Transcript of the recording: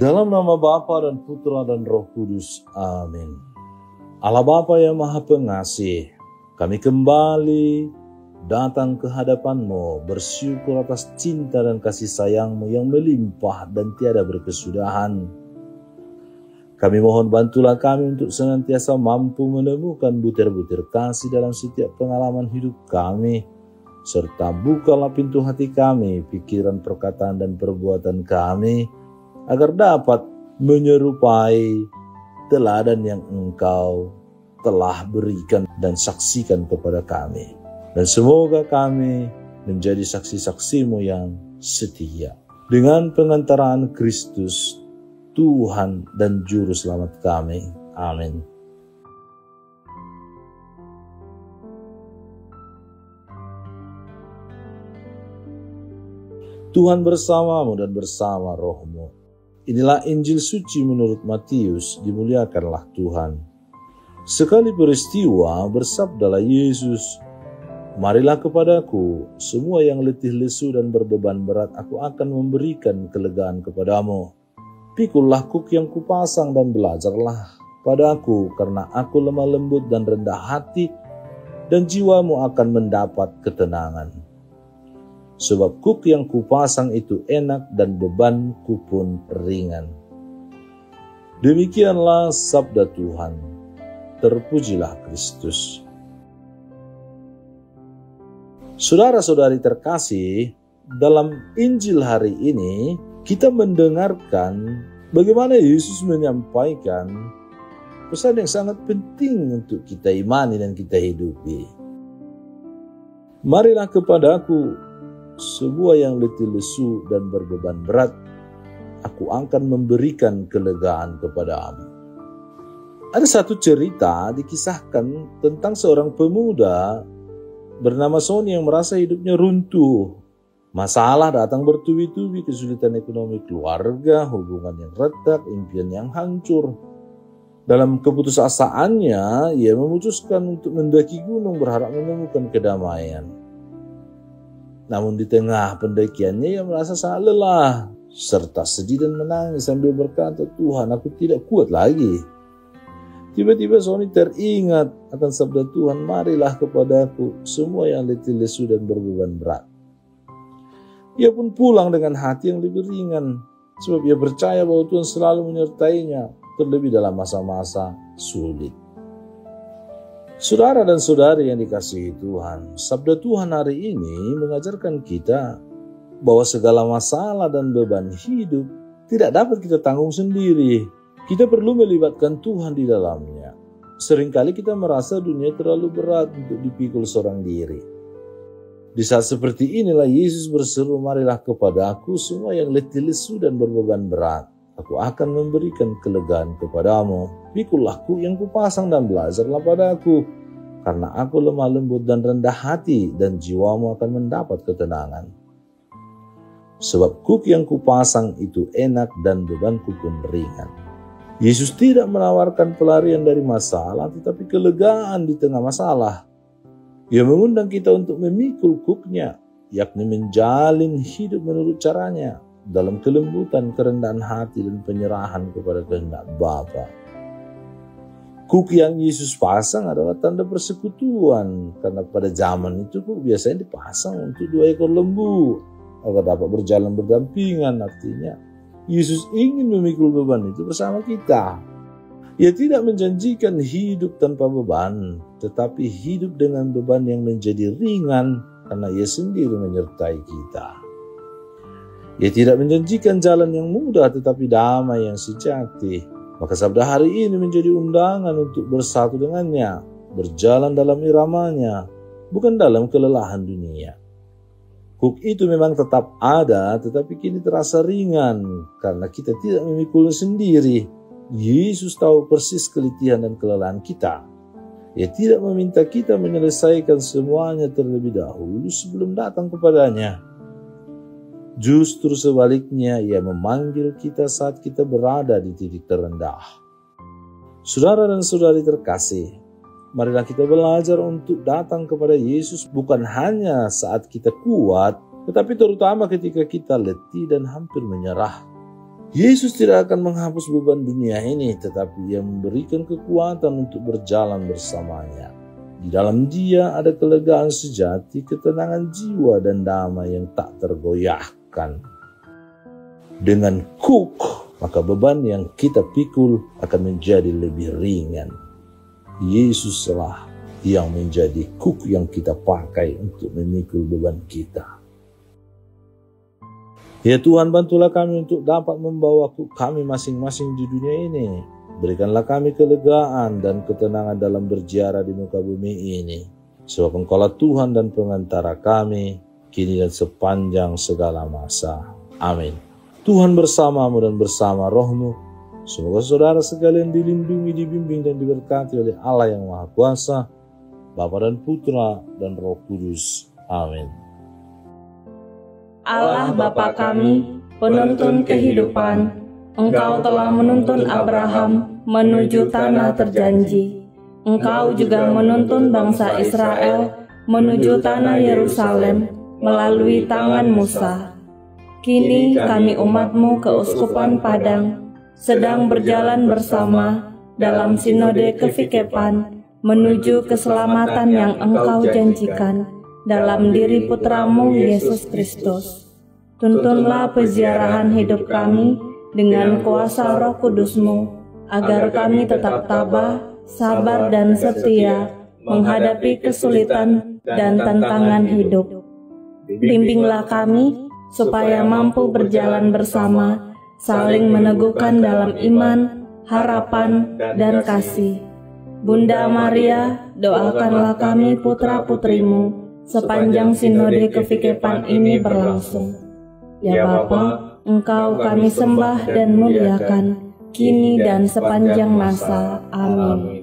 Dalam nama Bapa dan Putra dan Roh Kudus. Amin. Allah Bapa yang Maha Pengasih, kami kembali datang ke hadapan-Mu, bersyukur atas cinta dan kasih sayang-Mu yang melimpah dan tiada berkesudahan. Kami mohon bantulah kami untuk senantiasa mampu menemukan butir-butir kasih dalam setiap pengalaman hidup kami, serta bukalah pintu hati kami, pikiran, perkataan, dan perbuatan kami, agar dapat menyerupai teladan yang Engkau telah berikan dan saksikan kepada kami. Dan semoga kami menjadi saksi-saksi-Mu yang setia. Dengan pengantaraan Kristus, Tuhan dan Juru Selamat kami. Amin. Tuhan bersamamu dan bersama rohmu. Inilah Injil suci menurut Matius, dimuliakanlah Tuhan. Sekali peristiwa bersabdalah Yesus, "Marilah kepadaku, semua yang letih lesu dan berbeban berat, aku akan memberikan kelegaan kepadamu. Pikullah kuk yang kupasang dan belajarlah padaku, karena aku lemah lembut dan rendah hati, dan jiwamu akan mendapat ketenangan. Sebab kuk yang kupasang itu enak dan bebanku pun ringan." Demikianlah sabda Tuhan. Terpujilah Kristus. Saudara-saudari terkasih, dalam Injil hari ini kita mendengarkan bagaimana Yesus menyampaikan pesan yang sangat penting untuk kita imani dan kita hidupi. Marilah kepadaku, semua yang letih lesu dan berbeban berat, aku akan memberikan kelegaan kepadamu. Ada satu cerita dikisahkan tentang seorang pemuda bernama Sony yang merasa hidupnya runtuh. Masalah datang bertubi-tubi, kesulitan ekonomi keluarga, hubungan yang retak, impian yang hancur. Dalam keputusasaannya, ia memutuskan untuk mendaki gunung berharap menemukan kedamaian. Namun di tengah pendakiannya ia merasa sangat lelah, serta sedih dan menangis sambil berkata, "Tuhan, aku tidak kuat lagi." Tiba-tiba Sony teringat akan sabda Tuhan, "Marilah kepadaku, semua yang letih lesu dan berbeban berat." Ia pun pulang dengan hati yang lebih ringan, sebab ia percaya bahwa Tuhan selalu menyertainya, terlebih dalam masa-masa sulit. Saudara dan saudari yang dikasihi Tuhan, sabda Tuhan hari ini mengajarkan kita bahwa segala masalah dan beban hidup tidak dapat kita tanggung sendiri. Kita perlu melibatkan Tuhan di dalamnya. Seringkali kita merasa dunia terlalu berat untuk dipikul seorang diri. Di saat seperti inilah Yesus berseru, "Marilah kepadaku, semua yang letih lesu dan berbeban berat. Aku akan memberikan kelegaan kepadamu. Pikullah kuk yang kupasang dan belajarlah padaku, karena aku lemah lembut dan rendah hati, dan jiwamu akan mendapat ketenangan. Sebab kuk yang kupasang itu enak dan bebanku pun ringan." Yesus tidak menawarkan pelarian dari masalah, tetapi kelegaan di tengah masalah. Ia mengundang kita untuk memikul kuknya, yakni menjalin hidup menurut caranya, dalam kelembutan, kerendahan hati, dan penyerahan kepada kehendak Bapa. Kuk yang Yesus pasang adalah tanda persekutuan, karena pada zaman itu kuk biasanya dipasang untuk 2 ekor lembu, agar dapat berjalan berdampingan. Artinya Yesus ingin memikul beban itu bersama kita. Ia tidak menjanjikan hidup tanpa beban, tetapi hidup dengan beban yang menjadi ringan karena Ia sendiri menyertai kita. Ia tidak menjanjikan jalan yang mudah, tetapi damai yang sejati. Maka sabda hari ini menjadi undangan untuk bersatu dengannya, berjalan dalam iramanya, bukan dalam kelelahan dunia. Kuk itu memang tetap ada, tetapi kini terasa ringan karena kita tidak memikulnya sendiri. Yesus tahu persis keletihan dan kelelahan kita. Ia tidak meminta kita menyelesaikan semuanya terlebih dahulu sebelum datang kepadanya. Justru sebaliknya, Ia memanggil kita saat kita berada di titik terendah. Saudara dan saudari terkasih, marilah kita belajar untuk datang kepada Yesus bukan hanya saat kita kuat, tetapi terutama ketika kita letih dan hampir menyerah. Yesus tidak akan menghapus beban dunia ini, tetapi Ia memberikan kekuatan untuk berjalan bersamanya. Di dalam Dia ada kelegaan sejati, ketenangan jiwa, dan damai yang tak tergoyahkan. Dengan kuk, maka beban yang kita pikul akan menjadi lebih ringan. Yesuslah yang menjadi kuk yang kita pakai untuk memikul beban kita. Ya Tuhan, bantulah kami untuk dapat membawa kuk kami masing-masing di dunia ini. Berikanlah kami kelegaan dan ketenangan dalam berziarah di muka bumi ini. Sebab Engkaulah Tuhan dan pengantara kami, kini dan sepanjang segala masa. Amin. Tuhan bersamamu dan bersama rohmu. Semoga saudara sekalian dilindungi, dibimbing, dan diberkati oleh Allah yang Maha Kuasa, Bapa dan Putra dan Roh Kudus. Amin. Allah Bapa kami, penuntun kehidupan, Engkau telah menuntun Abraham menuju tanah terjanji. Engkau juga menuntun bangsa Israel menuju tanah Yerusalem melalui tangan Musa. Kini kami umat-Mu keuskupan Padang sedang berjalan bersama dalam sinode kefikepan menuju keselamatan yang Engkau janjikan dalam diri Putra-Mu Yesus Kristus. Tuntunlah peziarahan hidup kami dengan kuasa Roh Kudus-Mu, agar kami tetap tabah, sabar, dan setia menghadapi kesulitan dan tantangan hidup. Bimbinglah kami supaya mampu berjalan bersama, saling meneguhkan dalam iman, harapan, dan kasih. Bunda Maria, doakanlah kami putra-putrimu sepanjang sinode kefikepan ini berlangsung. Ya Bapa, Engkau kami sembah dan muliakan, kini dan sepanjang masa. Amin.